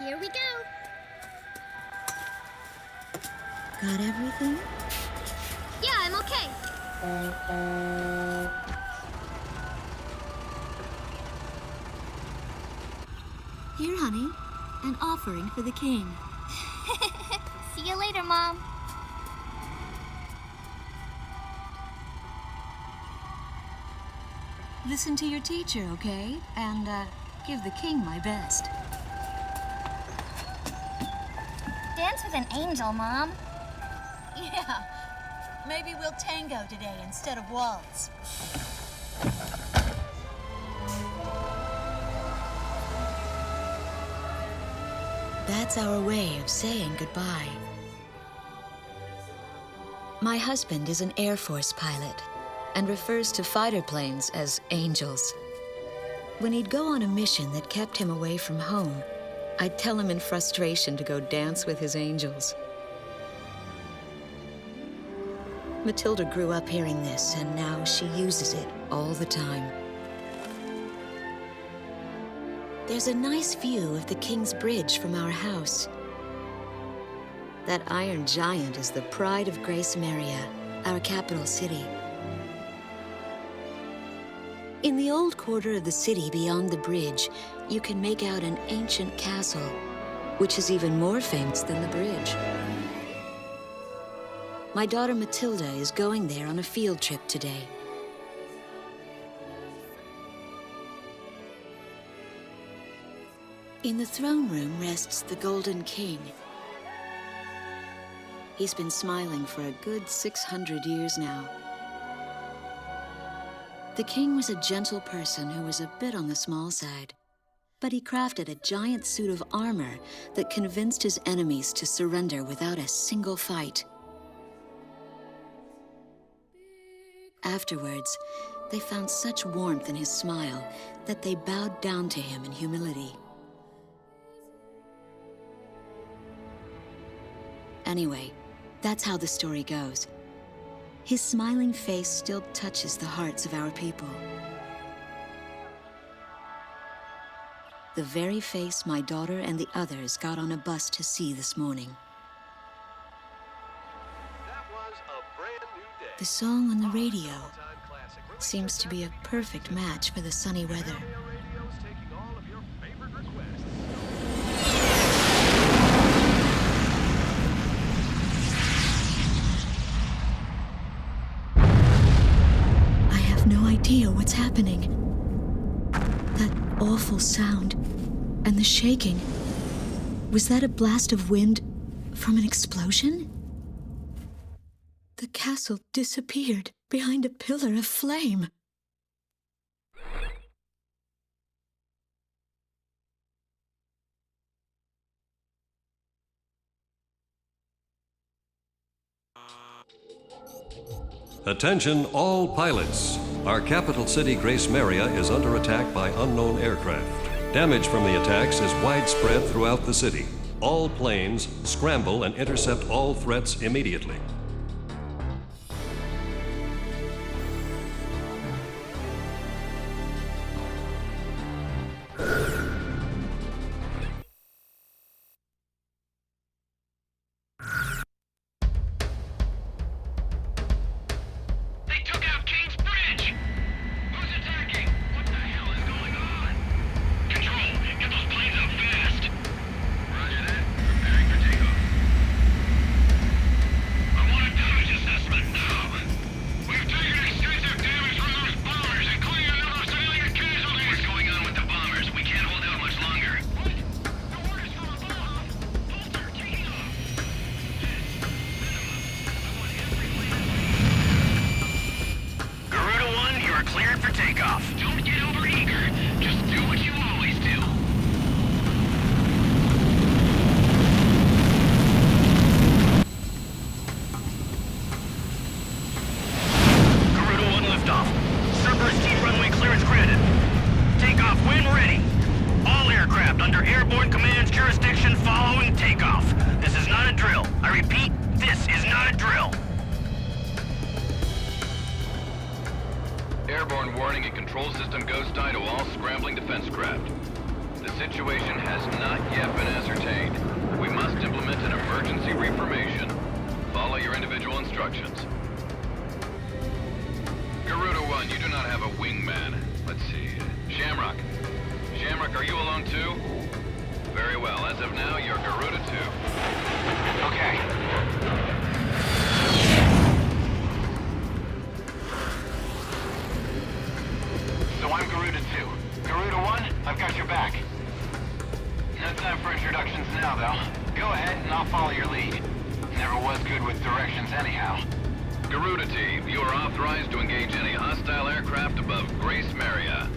Here we go. Got everything? Yeah, I'm okay. Here, honey. An offering for the king. See you later, Mom. Listen to your teacher, okay? And, give the king my best. Dance with an angel, Mom. Yeah. Maybe we'll tango today instead of waltz. That's our way of saying goodbye. My husband is an Air Force pilot and refers to fighter planes as angels. When he'd go on a mission that kept him away from home, I'd tell him in frustration to go dance with his angels. Matilda grew up hearing this, and now she uses it all the time. There's a nice view of the King's Bridge from our house. That iron giant is the pride of Gracemeria, our capital city. In the old quarter of the city beyond the bridge, you can make out an ancient castle, which is even more famous than the bridge. My daughter Matilda is going there on a field trip today. In the throne room rests the Golden King. He's been smiling for a good 600 years now. The king was a gentle person who was a bit on the small side, but he crafted a giant suit of armor that convinced his enemies to surrender without a single fight. Afterwards, they found such warmth in his smile that they bowed down to him in humility. Anyway, that's how the story goes. His smiling face still touches the hearts of our people. The very face my daughter and the others got on a bus to see this morning. That was a brand new day. The song on the radio seems to be a perfect match for the sunny weather. Radio's taking all of your favorite requests. I have no idea what's happening. That awful sound and the shaking. Was that a blast of wind from an explosion? The castle disappeared behind a pillar of flame. Attention all pilots. Our capital city, Gracemeria, is under attack by unknown aircraft. Damage from the attacks is widespread throughout the city. All planes scramble and intercept all threats immediately. Airborne warning and control system ghost eye to all scrambling defense craft. The situation has not yet been ascertained. We must implement an emergency reformation. Follow your individual instructions. Garuda 1, you do not have a wingman. Let's see. Shamrock. Shamrock, are you alone too? Very well. As of now, you're Garuda 2. Okay. So I'm Garuda 2. Garuda 1, I've got your back. No time for introductions now, though. Go ahead and I'll follow your lead. Never was good with directions anyhow. Garuda Team, you are authorized to engage any hostile aircraft above Gracemeria.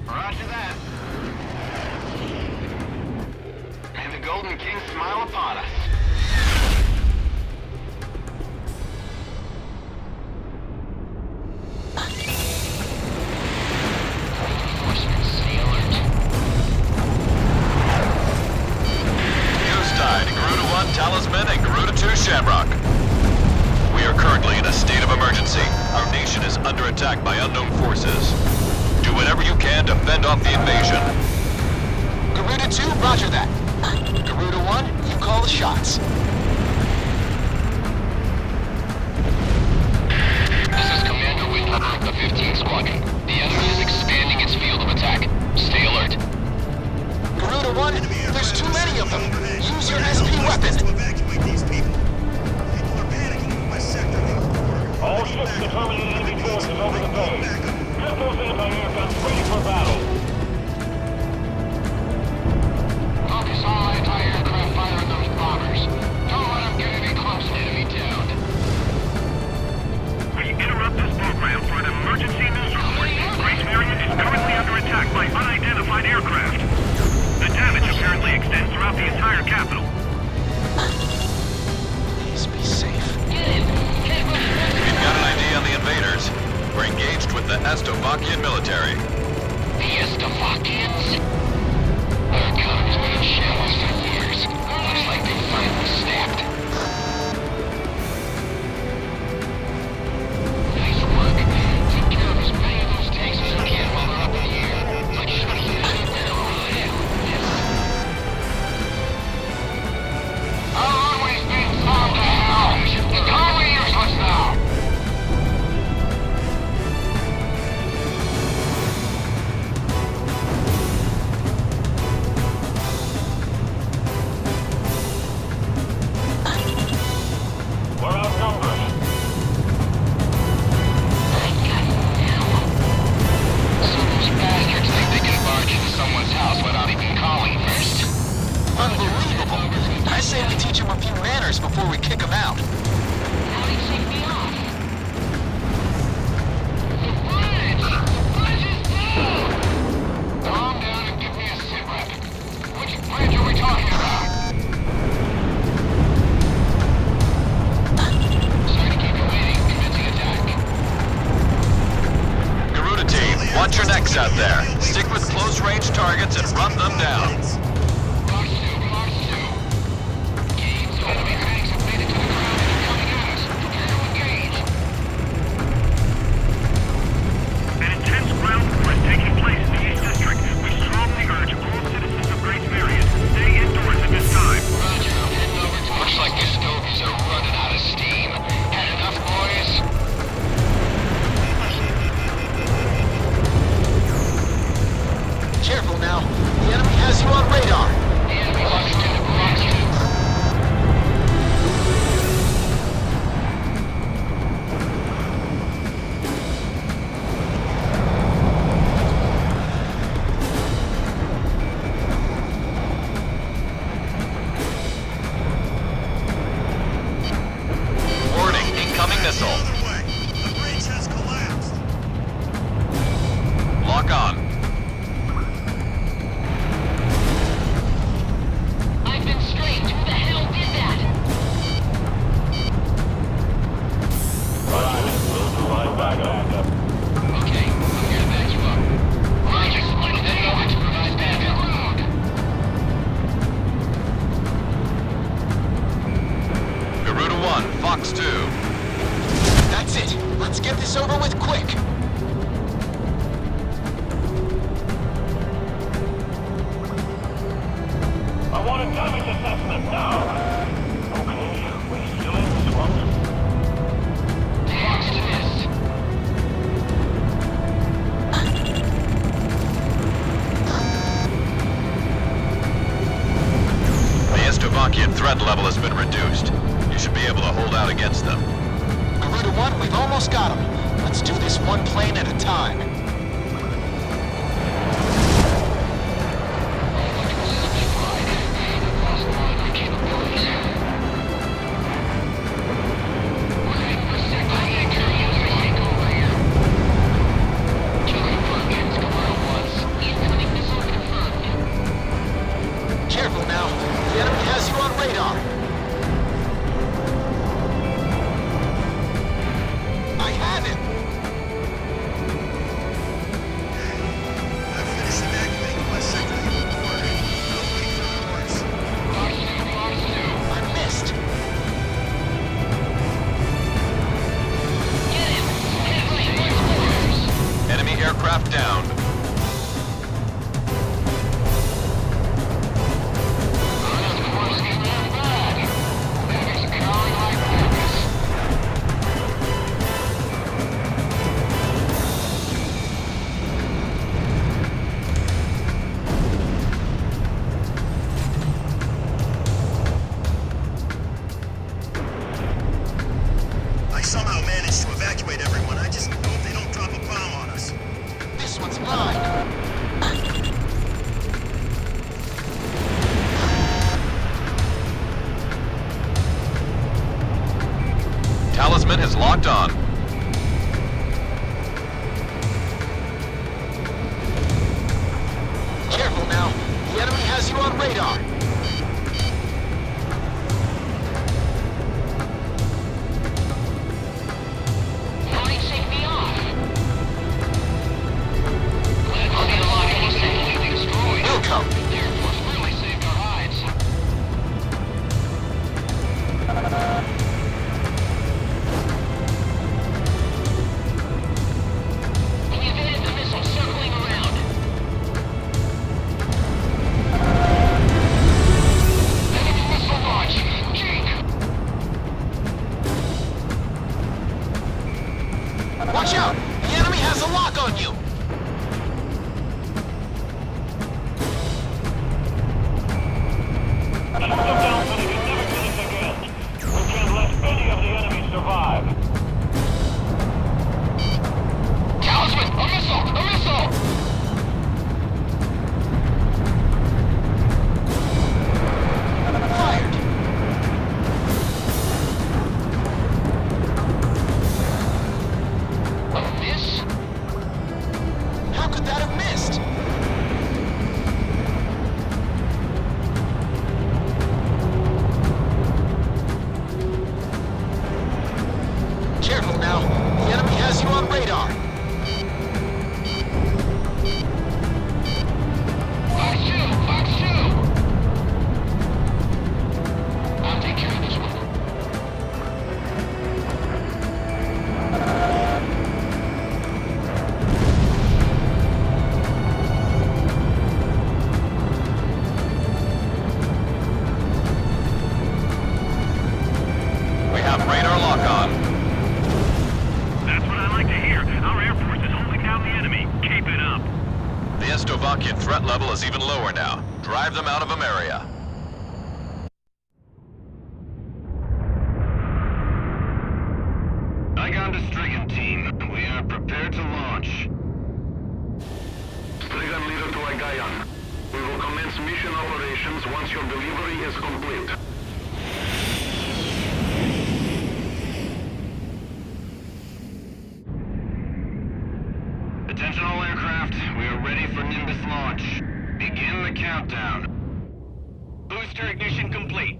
Roger that. May the Golden King smile upon us. Garuda 1, Talisman, and Garuda 2, Shamrock. We are currently in a state of emergency. Our nation is under attack by unknown forces. Do whatever you can to fend off the invasion. Garuda 2, roger that. Garuda 1, you call the shots. This is Commander Withdrawal of the 15th Squadron. The enemy is expanding its field of attack. Stay alert. Garuda 1, there's too many of them. Use your SP weapon. All ships determining enemy forces over the bay. Get those anti-aircraft ready for battle. Focus all anti-aircraft fire on those bombers. Don't let them get any closer. Enemy down. We interrupt this program for an emergency news report. Gracemeria is currently under attack by unidentified aircraft. The damage apparently extends throughout the entire capital. Please be safe. We've got an idea on the invaders. We're engaged with the Estovakian military. The Estovakians? Their economy's been in shambles for years. Looks like they finally snapped. Nice work. Take care of as many of those tanks as you can while they're up in the air. Like shooting an anywhere around hell. Yes. Our runway's being found to hell. Call me useless now. We're outnumbered. So those bastards think they can barge into someone's house without even calling first. Unbelievable. I say we teach them a few manners before we kick them out. How do you shake me off? The bridge! The bridge is down! Calm down and give me a sit rep. Which bridge are we talking about? Sorry to keep you waiting. Commencing attack. Garuda Team, watch your necks out there. Stick with close-range targets and run them down. March 2. Games, enemy tanks have made it to the ground and are coming at us. Prepare to engage. An intense ground war is taking place in the East District. We strongly urge all citizens of Gracemeria to stay indoors at this time. Roger, I'm heading over to... Looks like the stogies are running out of steam. Had enough, boys? Careful now. The enemy has you on radar. reduced. You should be able to hold out against them. Garuda 1, we've almost got him. Let's do this one plane at a time. Careful now. The enemy has you on radar. I have him. I finished evacuating West Sector Unit 4. I'll wait for orders. I missed. Enemy aircraft down. I somehow managed to evacuate everyone. I just hope they don't drop a bomb on us. This one's mine. Talisman has locked on. Careful now. The enemy has you on radar. We'll come. Watch out! The enemy has a lock on you! Shoot them down so they can never do this again. We can't let any of the enemy survive. Talisman! A missile! A missile! Fired! A miss? How could that have missed? Careful now. The enemy has you on radar. Box 2! Box 2! I'll take care of this one. We have radar lock on. That's what I like to hear. Our Air Force is holding down the enemy. Keep it up. The Estovakian threat level is even lower now. Drive them out of Emmerian. Garuda Team, we are prepared to launch. Strigan leader to Agayan. We will commence mission operations once your delivery is complete. Attention all aircraft, we are ready for Nimbus launch. Begin the countdown. Booster ignition complete.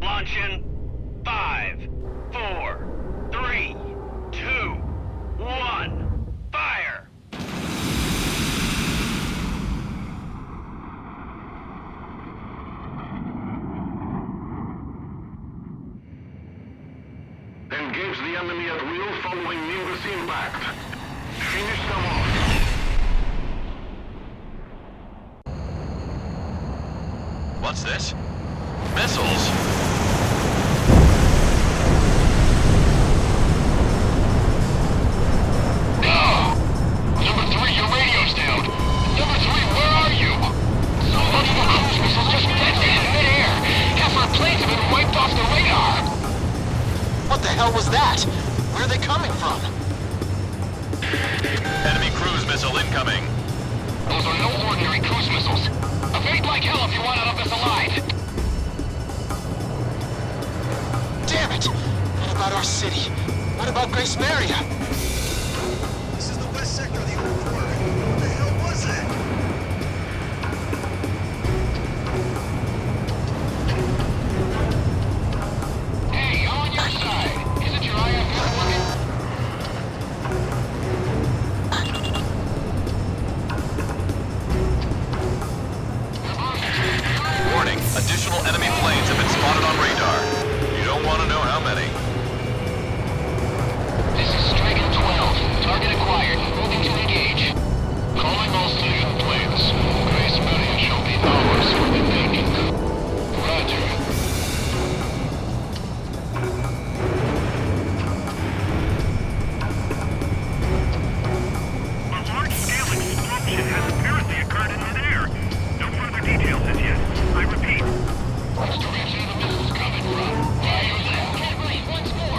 Launch in 5, 4, 3, 2, 1. Fire! Engage the enemy at will following Nimbus impact. Finish them off. What's this? Missiles! No! Number 3, your radio's down. Number 3, where are you? So many of the cruise missiles just detonate in midair. Half our planes have been wiped off the incoming. Those are no ordinary cruise missiles. Evade like hell if you want out of this alive. Damn it! What about our city? What about Gracemeria? This is the west sector of the old port. What the hell was that? Hey, I'm on your side. Isn't your IFS working? Warning, additional enemy planes have been spotted on radar. You don't want to know how many. This is Striker 12. Target acquired. Moving to engage. Calling all station planes. Gracemeria shall be ours for the taking. Roger. A large-scale explosion has apparently occurred in midair. No further details as yet. I repeat. Restoration of the missiles coming from. Fire there. Can't breathe once more.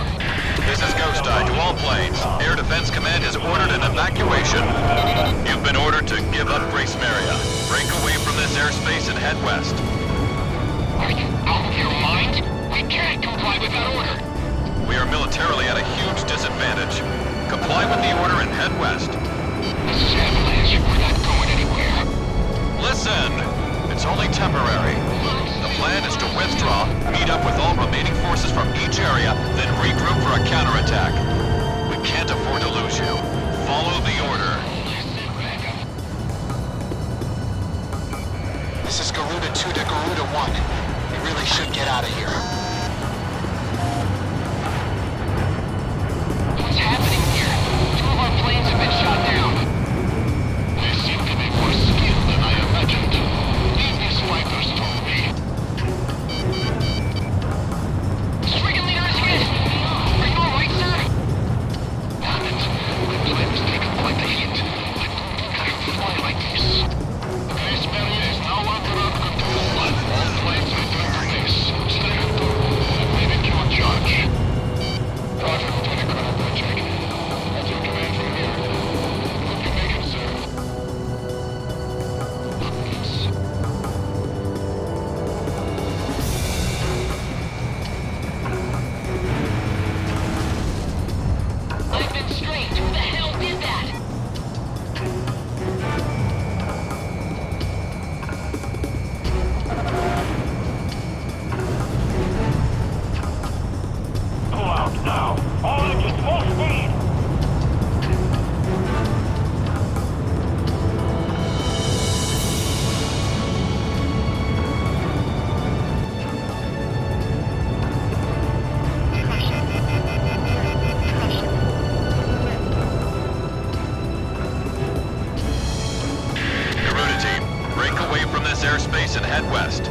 This is Ghost Eye to all planes. Air Defense Command has ordered an evacuation. You've been ordered to give up Gracemeria. Break away from this airspace and head west. Are you out of your mind? We can't comply with that order. We are militarily at a huge disadvantage. Comply with the order and head west. This is Avalanche. We're not going anywhere. Listen! It's only temporary. The plan is to withdraw, meet up with all remaining forces from each area, then regroup for a counterattack. We can't afford to lose you. Follow the order. This is Garuda 2 to Garuda 1. We really should get out of here. What's happening here? Two of our planes have been shot down. They seem to be more skilled than I imagined. Leave these fighters to me. Stricken leader is hit! Are you alright, sir? Damn it. My plane was taken quite the hit. I don't think I should fly like this. Gracemeria is now under our control. All planes return to base. Stay at door. I'm leaving you in charge. Roger, Lieutenant Colonel Patrick. I'll take command from here. Hope you make it, sir. Yes. I've been strange. Who the hell did that? Go out now. All engines full speed. Garuda Team, break away from this airspace and head west.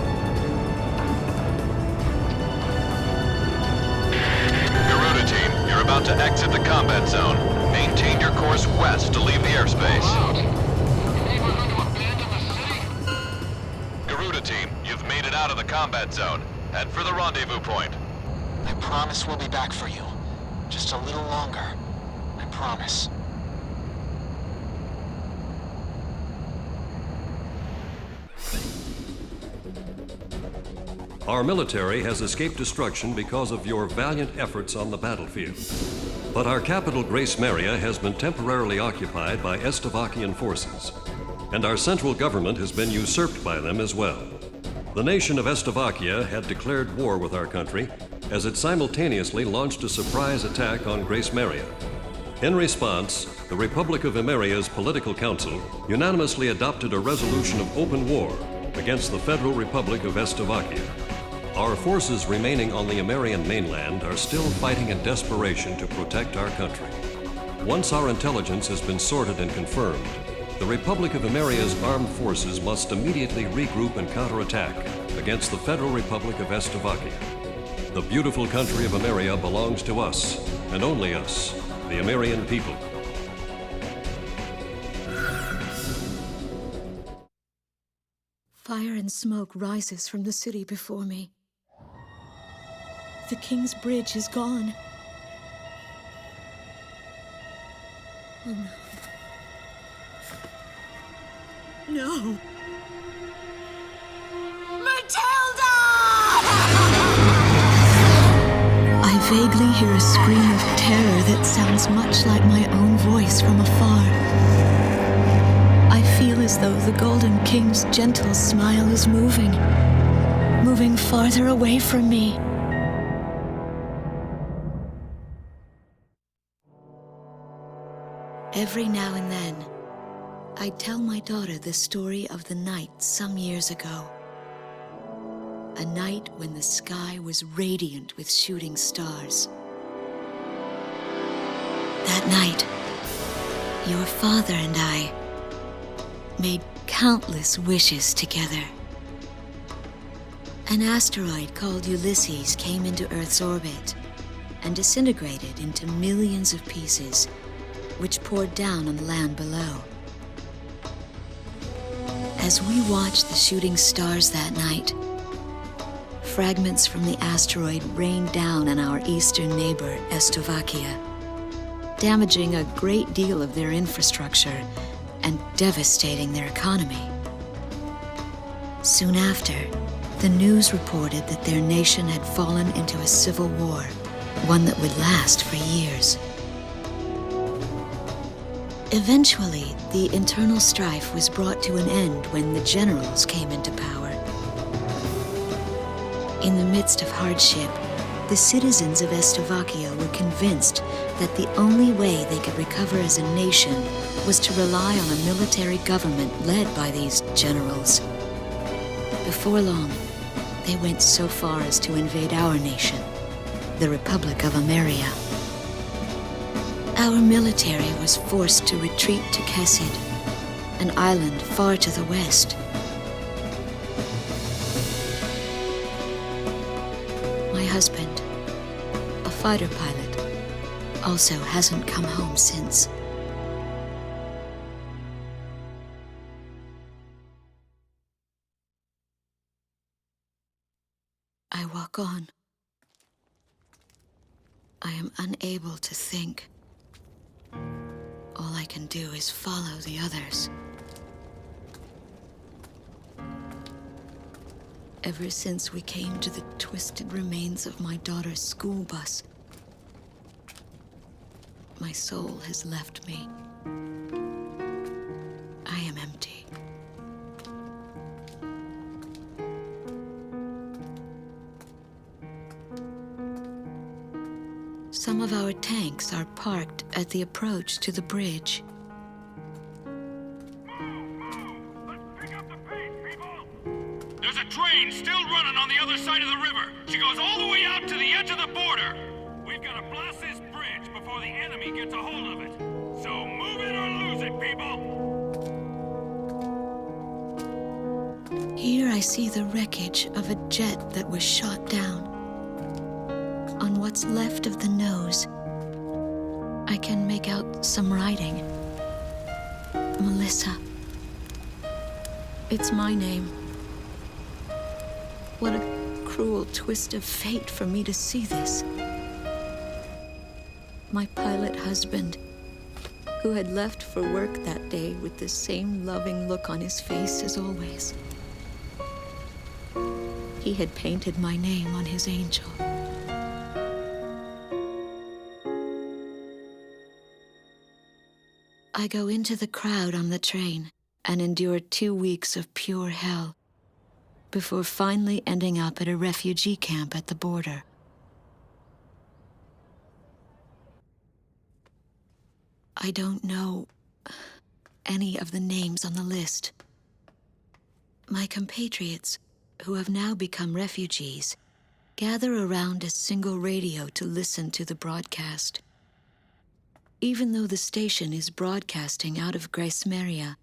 Garuda Team, you're about to exit the combat zone. Maintain your course west to leave the airspace. Out. You mean we're going to abandon the city? Garuda Team, you've made it out of the combat zone. Head for the rendezvous point. I promise we'll be back for you. Just a little longer. I promise. Our military has escaped destruction because of your valiant efforts on the battlefield. But our capital, Gracemeria, has been temporarily occupied by Estavakian forces, and our central government has been usurped by them as well. The nation of Estavakia had declared war with our country as it simultaneously launched a surprise attack on Gracemeria. In response, the Republic of Emmeria's political council unanimously adopted a resolution of open war against the Federal Republic of Estavakia. Our forces remaining on the Emmerian mainland are still fighting in desperation to protect our country. Once our intelligence has been sorted and confirmed, the Republic of Emmeria's armed forces must immediately regroup and counterattack against the Federal Republic of Estavakia. The beautiful country of Emmeria belongs to us, and only us, the Emmerian people. Fire and smoke rises from the city before me. The King's Bridge is gone. Oh no. No. Matilda! I vaguely hear a scream of terror that sounds much like my own voice from afar. I feel as though the Golden King's gentle smile is moving farther away from me. Every now and then, I tell my daughter the story of the night some years ago. A night when the sky was radiant with shooting stars. That night, your father and I made countless wishes together. An asteroid called Ulysses came into Earth's orbit and disintegrated into millions of pieces, which poured down on the land below. As we watched the shooting stars that night, fragments from the asteroid rained down on our eastern neighbor, Slovakia, damaging a great deal of their infrastructure and devastating their economy. Soon after, the news reported that their nation had fallen into a civil war, one that would last for years. Eventually, the internal strife was brought to an end when the generals came into power. In the midst of hardship, the citizens of Slovakia were convinced that the only way they could recover as a nation was to rely on a military government led by these generals. Before long, they went so far as to invade our nation, the Republic of Emmerian. Our military was forced to retreat to Kesid, an island far to the west. My husband, a fighter pilot, also hasn't come home since. I walk on. I am unable to think. All I can do is follow the others. Ever since we came to the twisted remains of my daughter's school bus, my soul has left me. I am empty. Some of our tanks are parked at the approach to the bridge. There's a train still running on the other side of the river. She goes all the way out to the edge of the border. We've got to blast this bridge before the enemy gets a hold of it. So move it or lose it, people! Here I see the wreckage of a jet that was shot down. On what's left of the nose, I can make out some writing. Melissa. It's my name. What a cruel twist of fate for me to see this. My pilot husband, who had left for work that day with the same loving look on his face as always. He had painted my name on his angel. I go into the crowd on the train and endure 2 weeks of pure hell before finally ending up at a refugee camp at the border. I don't know any of the names on the list. My compatriots, who have now become refugees, gather around a single radio to listen to the broadcast. Even though the station is broadcasting out of Gracemeria,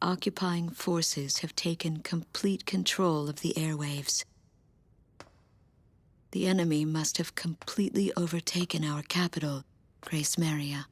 occupying forces have taken complete control of the airwaves. The enemy must have completely overtaken our capital, Gracemeria.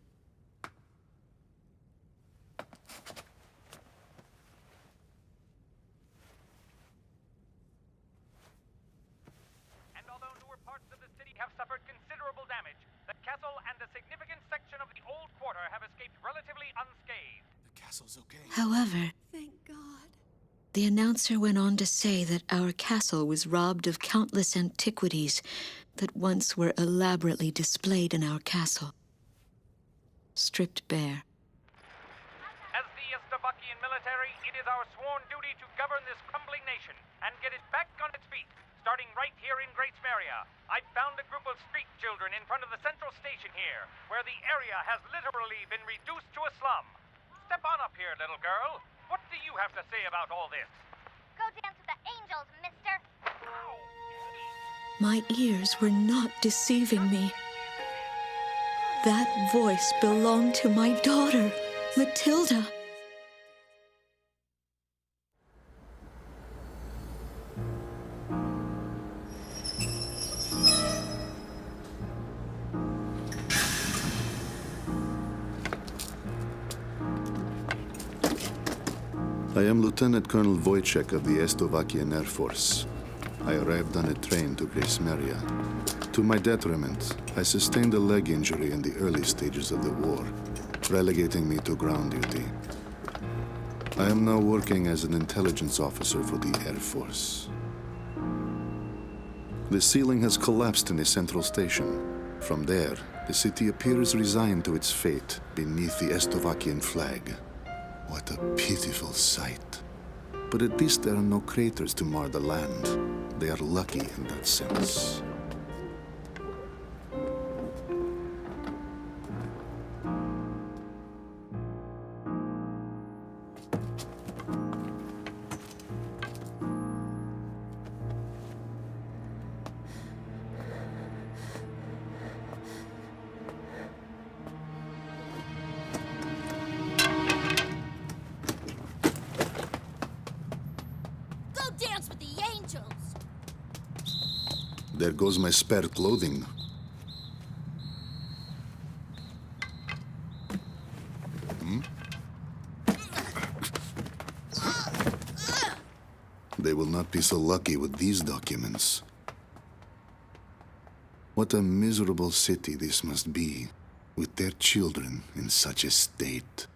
And although newer parts of the city have suffered considerable damage, the castle and a significant section of the old quarter have escaped relatively unscathed. castle's okay. However, Thank God. the announcer went on to say that our castle was robbed of countless antiquities that once were elaborately displayed in our castle. Stripped bare. As the Estavakian military, it is our sworn duty to govern this crumbling nation and get it back on its feet, starting right here in Gracemeria. I found a group of street children in front of the central station here, where the area has literally been reduced to a slum. Step on up here, little girl. What do you have to say about all this? Go dance with the angels, mister. My ears were not deceiving me. That voice belonged to my daughter, Matilda. I am Lieutenant Colonel Wojciech of the Estavakian Air Force. I arrived on a train to Gracemeria. To my detriment, I sustained a leg injury in the early stages of the war, relegating me to ground duty. I am now working as an intelligence officer for the Air Force. The ceiling has collapsed in the central station. From there, the city appears resigned to its fate beneath the Estavakian flag. What a pitiful sight. But at least there are no craters to mar the land. They are lucky in that sense. Dance with the angels! There goes my spare clothing. They will not be so lucky with these documents. What a miserable city this must be, with their children in such a state.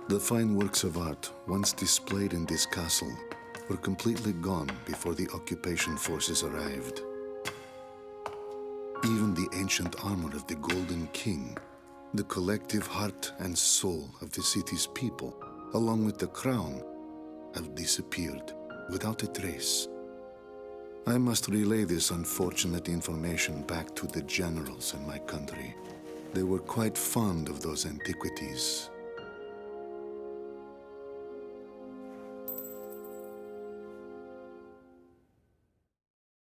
The fine works of art, once displayed in this castle, were completely gone before the occupation forces arrived. Even the ancient armor of the Golden King, the collective heart and soul of the city's people, along with the crown, have disappeared without a trace. I must relay this unfortunate information back to the generals in my country. They were quite fond of those antiquities.